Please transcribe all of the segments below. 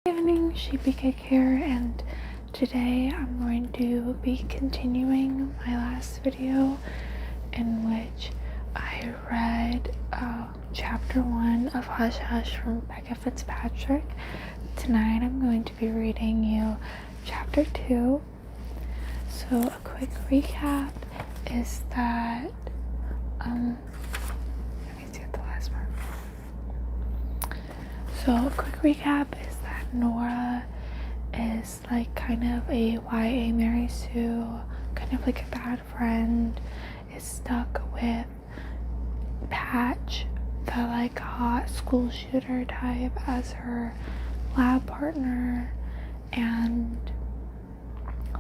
Good evening, Sheepy Cake here, and today I'm going to be continuing my last video in which I read chapter 1 of Hush Hush from Becca Fitzpatrick. Tonight I'm going to be reading you chapter 2. So a quick recap is that let me see at the last part. So a quick recap is that Nora is like kind of a YA Mary Sue, kind of like a bad friend, is stuck with Patch, the like hot school shooter type, as her lab partner, and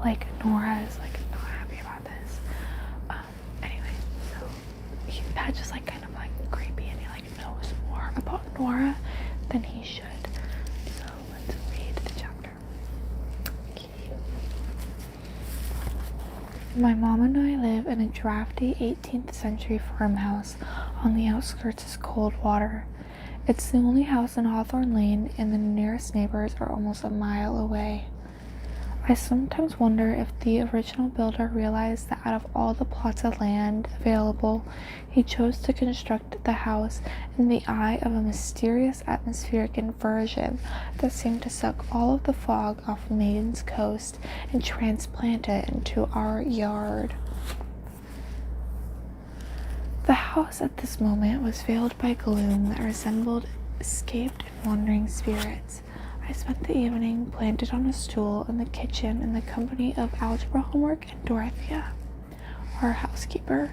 like Nora is like not happy about this. Anyway, so Patch is like kind of like creepy, and he like knows more about Nora than he should. So let's read the chapter. My mom and I live in a drafty 18th century farmhouse on the outskirts of Coldwater. It's the only house in Hawthorne Lane, and the nearest neighbors are almost a mile away. I sometimes wonder if the original builder realized that out of all the plots of land available, he chose to construct the house in the eye of a mysterious atmospheric inversion that seemed to suck all of the fog off Maiden's Coast and transplant it into our yard. The house at this moment was veiled by gloom that resembled escaped and wandering spirits. I spent the evening planted on a stool in the kitchen in the company of algebra homework and Dorothea, our housekeeper.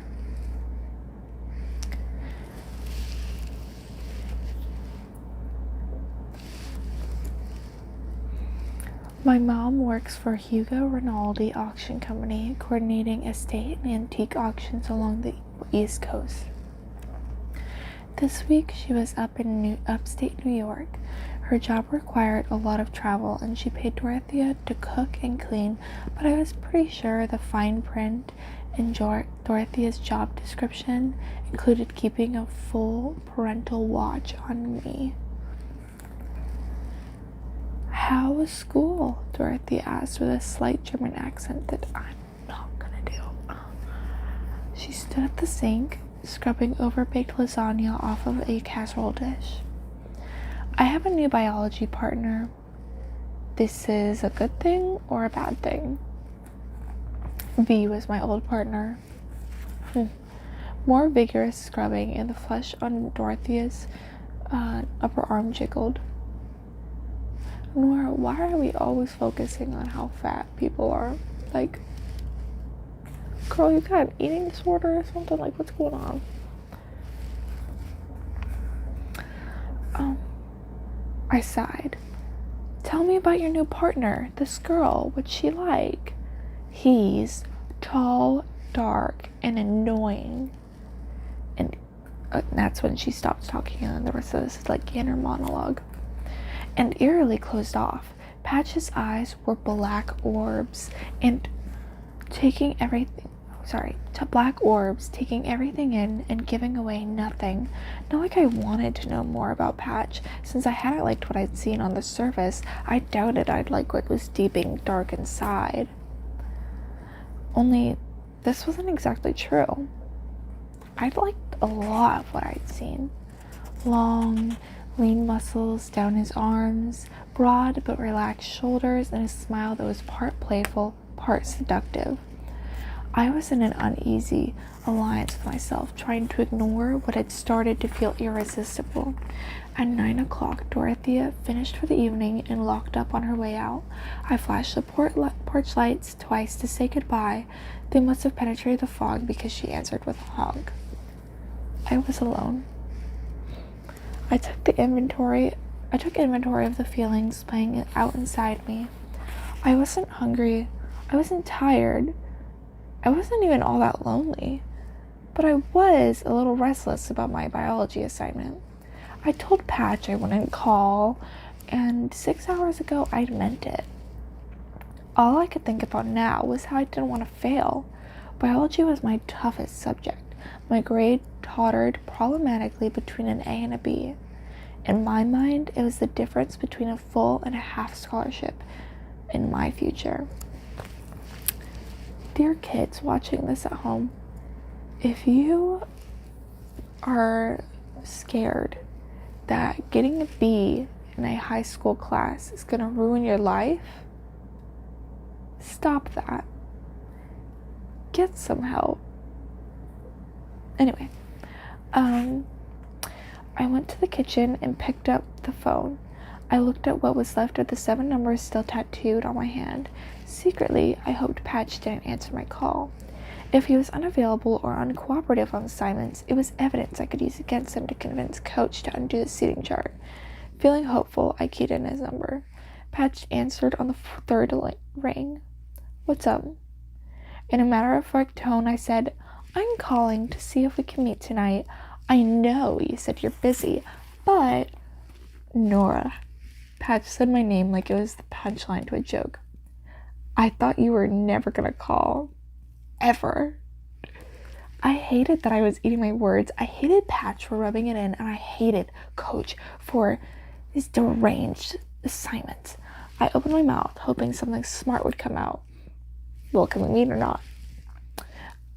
My mom works for Hugo Rinaldi Auction Company, coordinating estate and antique auctions along the East Coast. This week she was up in upstate New York. Her job required a lot of travel, and she paid Dorothea to cook and clean, but I was pretty sure the fine print in Dorothea's job description included keeping a full parental watch on me. "How was school?" Dorothea asked with a slight German accent that I'm not gonna do. She stood at the sink, scrubbing overbaked lasagna off of a casserole dish. "I have a new biology partner. This is a good thing or a bad thing?" B was my old partner. More vigorous scrubbing, and the flesh on Dorothea's upper arm jiggled. "Nora, why are we always focusing on how fat people are? Like, girl, you got an eating disorder or something? Like, what's going on?" I sighed. "Tell me about your new partner, this girl. What's she like?" "He's tall, dark, and annoying." And that's when she stopped talking, and the rest of this is like inner monologue. "And eerily closed off. Patch's eyes were black orbs, taking everything in and giving away nothing. Not like I wanted to know more about Patch. Since I hadn't liked what I'd seen on the surface, I doubted I'd like what was deep and dark inside. Only, this wasn't exactly true. I'd liked a lot of what I'd seen. Long, lean muscles down his arms, broad but relaxed shoulders, and a smile that was part playful, part seductive. I was in an uneasy alliance with myself, trying to ignore what had started to feel irresistible. At 9 o'clock, Dorothea finished for the evening and locked up on her way out. I flashed the porch lights twice to say goodbye. They must have penetrated the fog because she answered with a hug. I was alone. I took inventory of the feelings playing out inside me. I wasn't hungry. I wasn't tired. I wasn't even all that lonely, but I was a little restless about my biology assignment. I told Patch I wouldn't call, and 6 hours ago I'd meant it. All I could think about now was how I didn't want to fail. Biology was my toughest subject. My grade tottered problematically between an A and a B. In my mind, it was the difference between a full and a half scholarship in my future. Dear kids watching this at home, if you are scared that getting a B in a high school class is going to ruin your life, stop that. Get some help. Anyway, I went to the kitchen and picked up the phone. I looked at what was left of the 7 numbers still tattooed on my hand. Secretly, I hoped Patch didn't answer my call. If he was unavailable or uncooperative on assignments, it was evidence I could use against him to convince Coach to undo the seating chart. Feeling hopeful, I keyed in his number. Patch answered on the 3rd ring. "What's up?" In a matter-of-fact tone, I said, "I'm calling to see if we can meet tonight. I know you said you're busy, but..." "Nora." Patch said my name like it was the punchline to a joke. "I thought you were never gonna call. Ever." I hated that I was eating my words. I hated Patch for rubbing it in, and I hated Coach for his deranged assignments. I opened my mouth, hoping something smart would come out. Well, can we meet or not?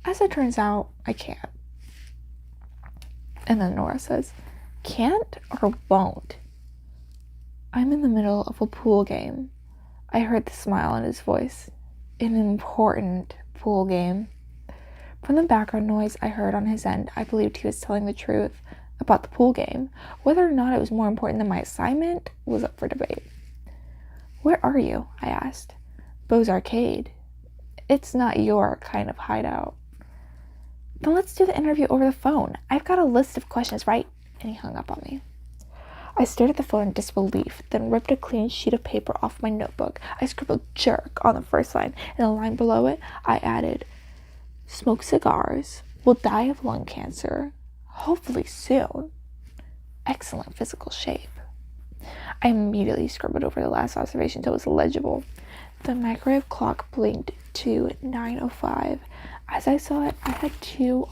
As it turns out, I can't. And then Nora says, "Can't or won't?" I'm in the middle of a pool game. I heard the smile in his voice. An important pool game. From the background noise I heard on his end, I believed he was telling the truth about the pool game. Whether or not it was more important than my assignment was up for debate. "Where are you?" I asked. "Bo's Arcade." "It's not your kind of hideout." "Then let's do the interview over the phone. I've got a list of questions, right?" And he hung up on me. I stared at the phone in disbelief, then ripped a clean sheet of paper off my notebook. I scribbled "jerk" on the first line, and the line below it, I added, "Smoke cigars, will die of lung cancer, hopefully soon, excellent physical shape." I immediately scribbled over the last observation until it was legible. The microwave clock blinked to 9:05. As I saw it, I had two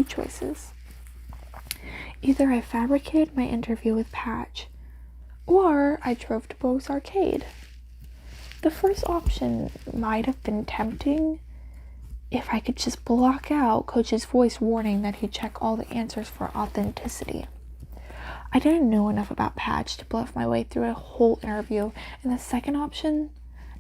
choices. Either I fabricated my interview with Patch, or I drove to Bo's Arcade. The first option might have been tempting if I could just block out Coach's voice warning that he'd check all the answers for authenticity. I didn't know enough about Patch to bluff my way through a whole interview, and the second option,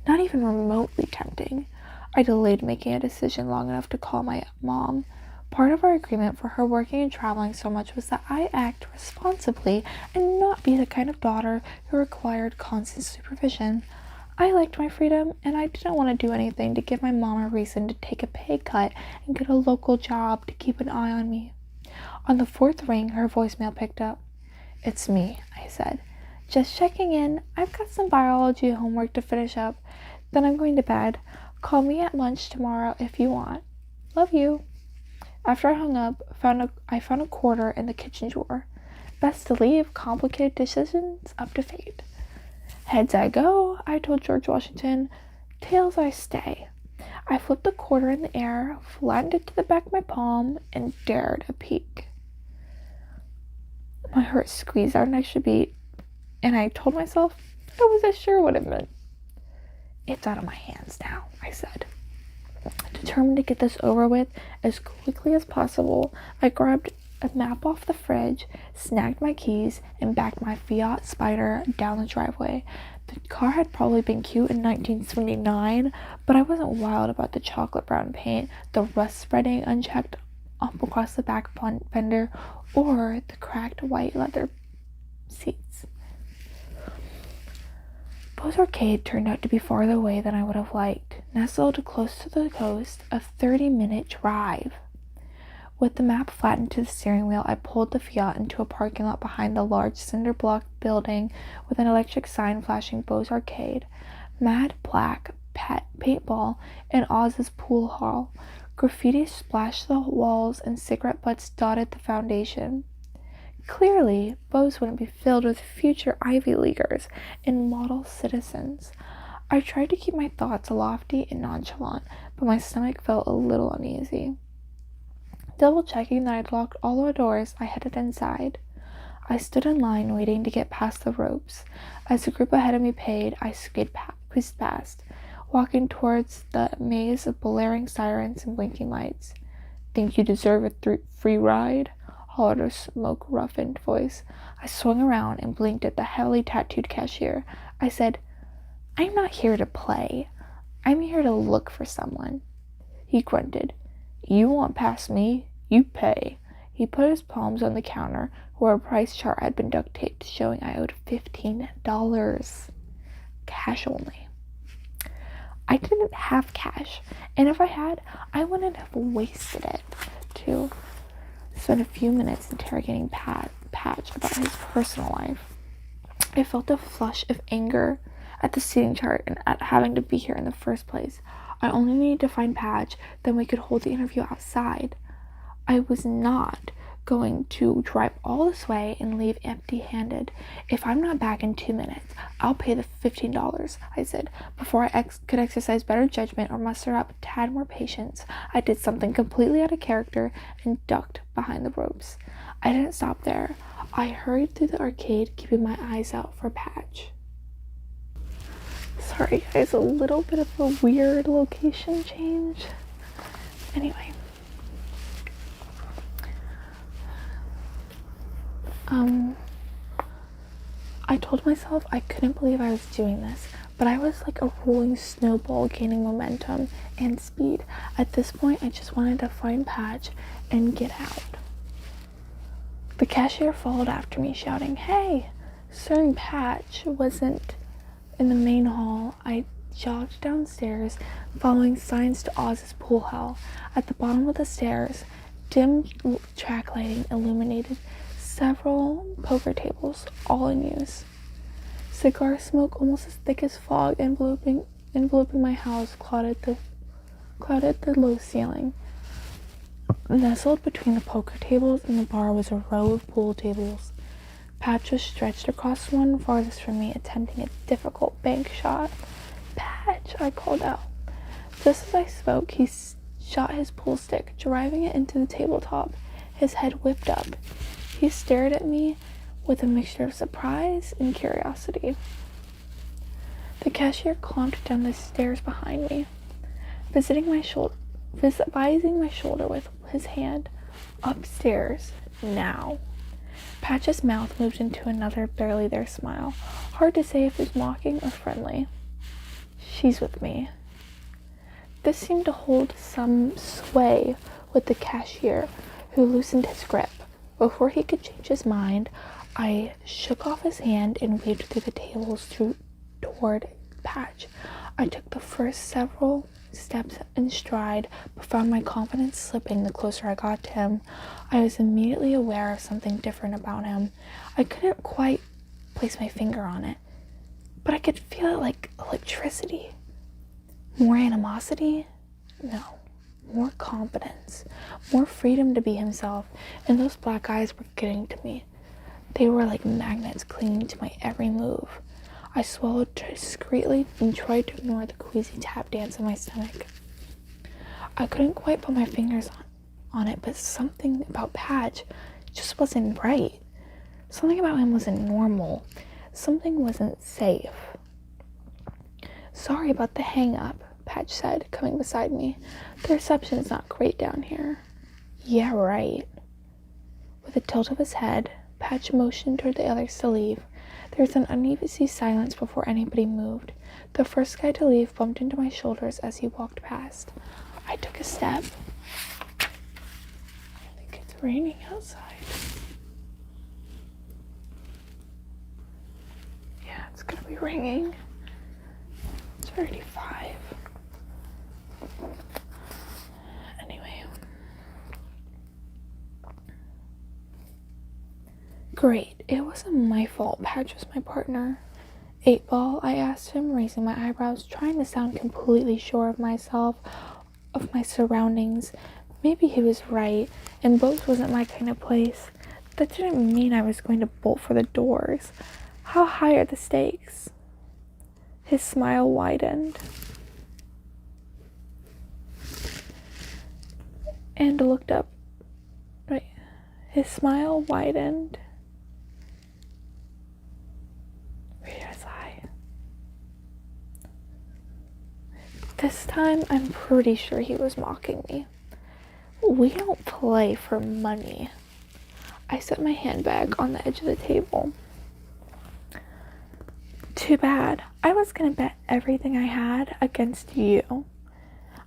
not even remotely tempting. I delayed making a decision long enough to call my mom. Part of our agreement for her working and traveling so much was that I act responsibly and not be the kind of daughter who required constant supervision. I liked my freedom, and I didn't want to do anything to give my mom a reason to take a pay cut and get a local job to keep an eye on me. On the 4th ring, her voicemail picked up. "It's me," I said. "Just checking in. I've got some biology homework to finish up. Then I'm going to bed. Call me at lunch tomorrow if you want. Love you." After I hung up, I found a quarter in the kitchen drawer. Best to leave complicated decisions up to fate. Heads I go, I told George Washington. Tails I stay. I flipped the quarter in the air, flattened it to the back of my palm, and dared a peek. My heart squeezed out an extra beat, and I told myself I wasn't sure what it meant. "It's out of my hands now," I said. Determined to get this over with as quickly as possible, I grabbed a map off the fridge, snagged my keys, and backed my Fiat Spider down the driveway. The car had probably been cute in 1979, but I wasn't wild about the chocolate brown paint, the rust spreading unchecked up across the back fender, or the cracked white leather seats. Bo's Arcade turned out to be farther away than I would have liked. Nestled close to the coast, a 30-minute drive. With the map flattened to the steering wheel, I pulled the Fiat into a parking lot behind the large cinder block building with an electric sign flashing Bo's Arcade, Mad Black, Pet Paintball, and Oz's Pool Hall. Graffiti splashed the walls and cigarette butts dotted the foundation. Clearly, Bo's wouldn't be filled with future Ivy Leaguers and model citizens. I tried to keep my thoughts lofty and nonchalant, but my stomach felt a little uneasy. Double-checking that I'd locked all the doors, I headed inside. I stood in line waiting to get past the ropes. As the group ahead of me paid, I squeezed past, walking towards the maze of blaring sirens and blinking lights. "Think you deserve a free ride?" hollered a smoke-roughened voice. I swung around and blinked at the heavily tattooed cashier. I said, "I'm not here to play. I'm here to look for someone." He grunted. "You want past me, you pay." He put his palms on the counter where a price chart had been duct taped, showing I owed $15. Cash only. I didn't have cash, and if I had, I wouldn't have wasted it to spend a few minutes interrogating Patch about his personal life. I felt a flush of anger at the seating chart and at having to be here in the first place. I only needed to find Patch, then we could hold the interview outside. I was not going to drive all this way and leave empty-handed. "If I'm not back in 2 minutes, I'll pay the $15, I said. Before I could exercise better judgment or muster up a tad more patience, I did something completely out of character and ducked behind the ropes. I didn't stop there. I hurried through the arcade, keeping my eyes out for Patch. Sorry guys, a little bit of a weird location change. Anyway. I told myself I couldn't believe I was doing this, but I was like a rolling snowball gaining momentum and speed. At this point, I just wanted to find Patch and get out. The cashier followed after me, shouting, "Hey!" Certain Patch wasn't in the main hall. I jogged downstairs, following signs to Oz's pool hall. At the bottom of the stairs, dim track lighting illuminated several poker tables, all in use. Cigar smoke, almost as thick as fog, enveloping my house, clouded the low ceiling. Nestled between the poker tables and the bar was a row of pool tables. Patch was stretched across one farthest from me, attempting a difficult bank shot. "Patch," I called out. Just as I spoke, he shot his pool stick, driving it into the tabletop. His head whipped up. He stared at me with a mixture of surprise and curiosity. The cashier clomped down the stairs behind me, vising my shoulder with his hand. "Upstairs, now." Patch's mouth moved into another barely there smile. Hard to say if it was mocking or friendly. "She's with me." This seemed to hold some sway with the cashier, who loosened his grip. Before he could change his mind, I shook off his hand and waved through the tables toward Patch. I took the first several steps in stride, but found my confidence slipping the closer I got to him. I was immediately aware of something different about him. I couldn't quite place my finger on it, but I could feel it like electricity. More animosity? No. More confidence, more freedom to be himself, and those black eyes were getting to me. They were like magnets clinging to my every move. I swallowed discreetly and tried to ignore the queasy tap dance in my stomach. I couldn't quite put my fingers on it, but something about Patch just wasn't right. Something about him wasn't normal. Something wasn't safe. "Sorry about the hang-up," Patch said, coming beside me. "The reception is not great down here." "Yeah, right." With a tilt of his head, Patch motioned toward the others to leave. There was an uneasy silence before anybody moved. The first guy to leave bumped into my shoulders as he walked past. I took a step. I think it's raining outside. Yeah, it's gonna be raining. It's already 5. Anyway. Great. It wasn't my fault. Patch was my partner. 8-ball, I asked him, raising my eyebrows, trying to sound completely sure of myself, of my surroundings. Maybe he was right, and both wasn't my kind of place. That didn't mean I was going to bolt for the doors. How high are the stakes? His smile widened. And looked up. Right. His smile widened This time, I'm pretty sure he was mocking me. We don't play for money. I set my handbag on the edge of the table. Too bad. I was gonna bet everything I had against you.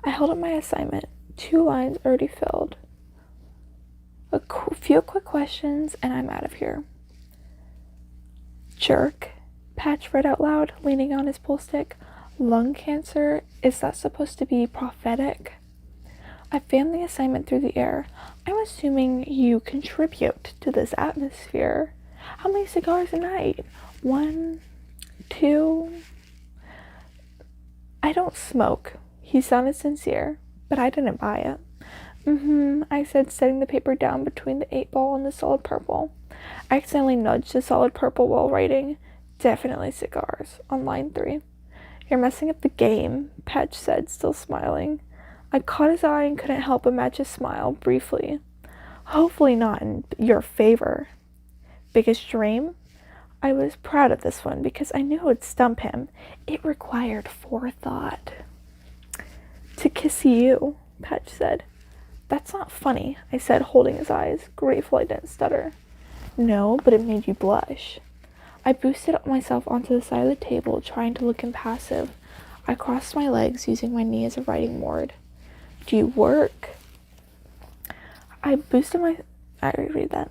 I held up my assignment. 2 lines already filled. A few quick questions and I'm out of here. Jerk, Patch read out loud, leaning on his pool stick. Lung cancer? Is that supposed to be prophetic? I fanned the assignment through the air. I'm assuming you contribute to this atmosphere. How many cigars a night? 1, 2? I don't smoke. He sounded sincere, but I didn't buy it. I said, setting the paper down between the 8 ball and the solid purple. I accidentally nudged the solid purple while writing, definitely cigars, on line 3. You're messing up the game, Patch said, still smiling. I caught his eye and couldn't help but match his smile, briefly. Hopefully not in your favor. Biggest dream? I was proud of this one because I knew it would stump him. It required forethought. To kiss you, Patch said. That's not funny, I said, holding his eyes, grateful I didn't stutter. No, but it made you blush. I boosted myself onto the side of the table, trying to look impassive. I crossed my legs, using my knee as a writing board. Do you work? I reread that.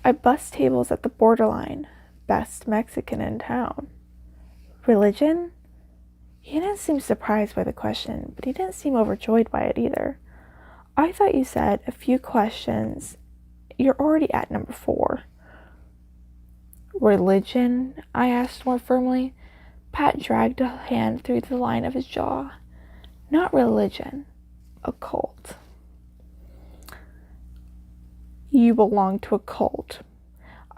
I bust tables at the borderline. Best Mexican in town. Religion? He didn't seem surprised by the question, but he didn't seem overjoyed by it either. I thought you said a few questions. You're already at number 4. Religion? I asked more firmly. Pat dragged a hand through the line of his jaw. Not religion. A cult. You belong to a cult.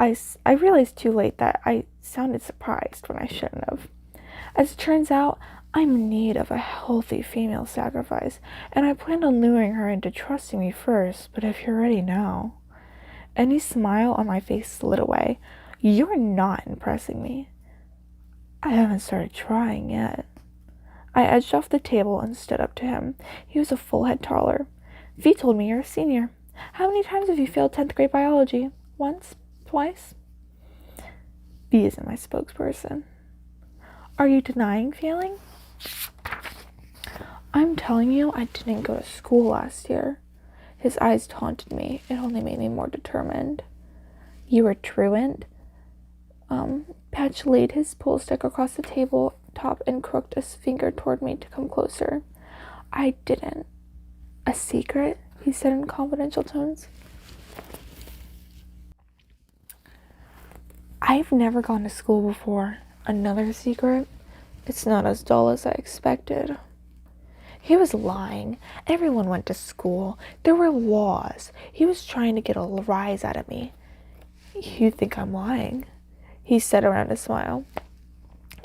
I realized too late that I sounded surprised when I shouldn't have. As it turns out, I'm in need of a healthy female sacrifice, and I planned on luring her into trusting me first, but if you're ready now. Any smile on my face slid away. You're not impressing me. I haven't started trying yet. I edged off the table and stood up to him. He was a full head taller. V told me you're a senior. How many times have you failed 10th grade biology? Once? Twice? V isn't my spokesperson. Are you denying failing? I'm telling you, I didn't go to school last year. His eyes taunted me. It only made me more determined. You were truant? Patch laid his pool stick across the tabletop and crooked a finger toward me to come closer. I didn't. A secret? He said in confidential tones. I've never gone to school before. Another secret? It's not as dull as I expected. He was lying. Everyone went to school. There were laws. He was trying to get a rise out of me. You think I'm lying? He said around a smile.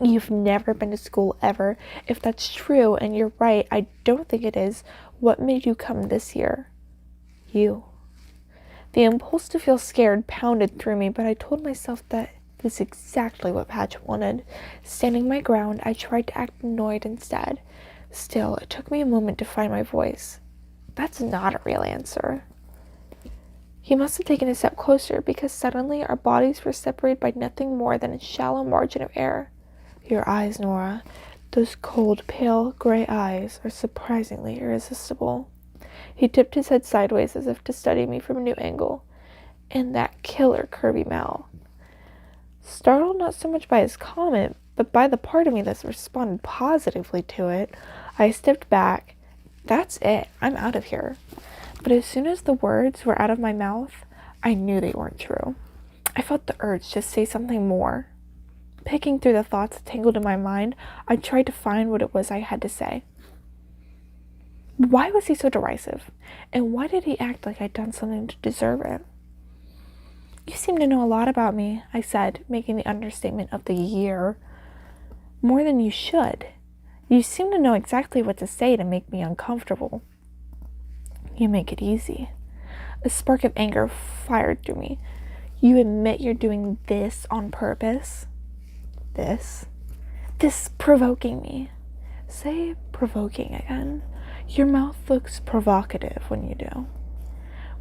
You've never been to school ever. If that's true, and you're right, I don't think it is. What made you come this year? You. The impulse to feel scared pounded through me, but I told myself that this is exactly what Patch wanted. Standing my ground, I tried to act annoyed instead. Still, it took me a moment to find my voice. That's not a real answer. He must have taken a step closer, because suddenly our bodies were separated by nothing more than a shallow margin of air. Your eyes, Nora. Those cold, pale, gray eyes are surprisingly irresistible. He tipped his head sideways as if to study me from a new angle. And that killer curvy mouth. Startled not so much by his comment, but by the part of me that responded positively to it, I stepped back. That's it. I'm out of here. But as soon as the words were out of my mouth, I knew they weren't true. I felt the urge to say something more. Picking through the thoughts tangled in my mind, I tried to find what it was I had to say. Why was he so derisive? And why did he act like I'd done something to deserve it? You seem to know a lot about me, I said, making the understatement of the year. More than you should. You seem to know exactly what to say to make me uncomfortable. You make it easy. A spark of anger fired through me. You admit you're doing this on purpose? This provoking me. Say provoking again. Your mouth looks provocative when you do.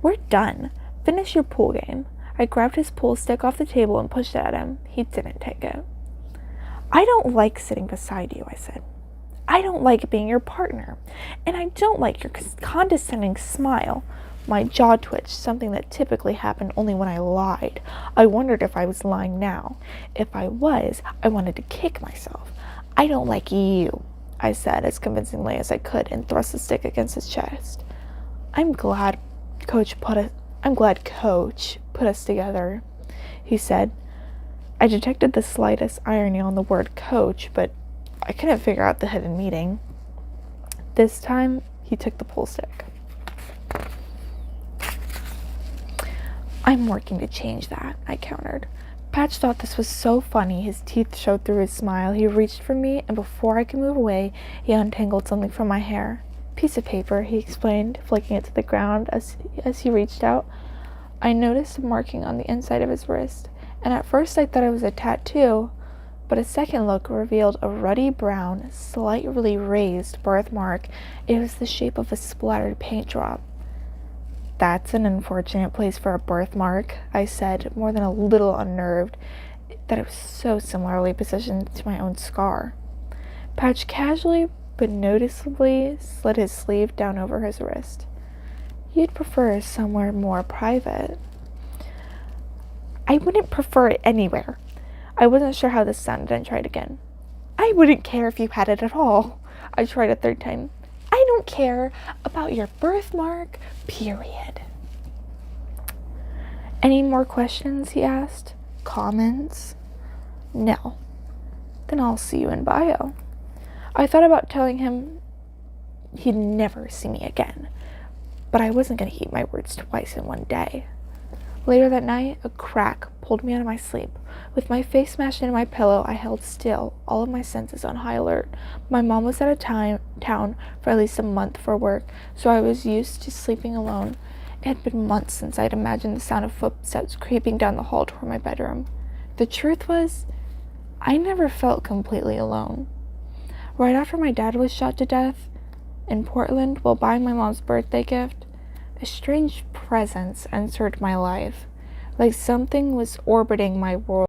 We're done. Finish your pool game. I grabbed his pool stick off the table and pushed it at him. He didn't take it. I don't like sitting beside you, I said. I don't like being your partner. And I don't like your condescending smile. My jaw twitched, something that typically happened only when I lied. I wondered if I was lying now. If I was, I wanted to kick myself. I don't like you, I said as convincingly as I could and thrust the stick against his chest. I'm glad Coach put us together, he said. I detected the slightest irony on the word coach, but I couldn't figure out the hidden meaning. This time, he took the pool stick. I'm working to change that, I countered. Patch thought this was so funny, his teeth showed through his smile. He reached for me, and before I could move away, he untangled something from my hair. Piece of paper, he explained, flicking it to the ground as he reached out. I noticed a marking on the inside of his wrist, and at first I thought it was a tattoo, but a second look revealed a ruddy brown, slightly raised birthmark. It was the shape of a splattered paint drop. That's an unfortunate place for a birthmark, I said, more than a little unnerved that it was so similarly positioned to my own scar. Patch casually but noticeably slid his sleeve down over his wrist. You'd prefer somewhere more private. I wouldn't prefer it anywhere. I wasn't sure how this sounded and tried again. I wouldn't care if you had it at all. I tried a third time. I don't care about your birthmark, period. Any more questions, he asked. Comments? No. Then I'll see you in bio. I thought about telling him he'd never see me again, but I wasn't going to eat my words twice in one day. Later that night, a crack pulled me out of my sleep. With my face smashed into my pillow, I held still, all of my senses on high alert. My mom was out of town for at least a month for work, so I was used to sleeping alone. It had been months since I'd imagined the sound of footsteps creeping down the hall toward my bedroom. The truth was, I never felt completely alone. Right after my dad was shot to death in Portland while buying my mom's birthday gift, a strange presence entered my life, like something was orbiting my world.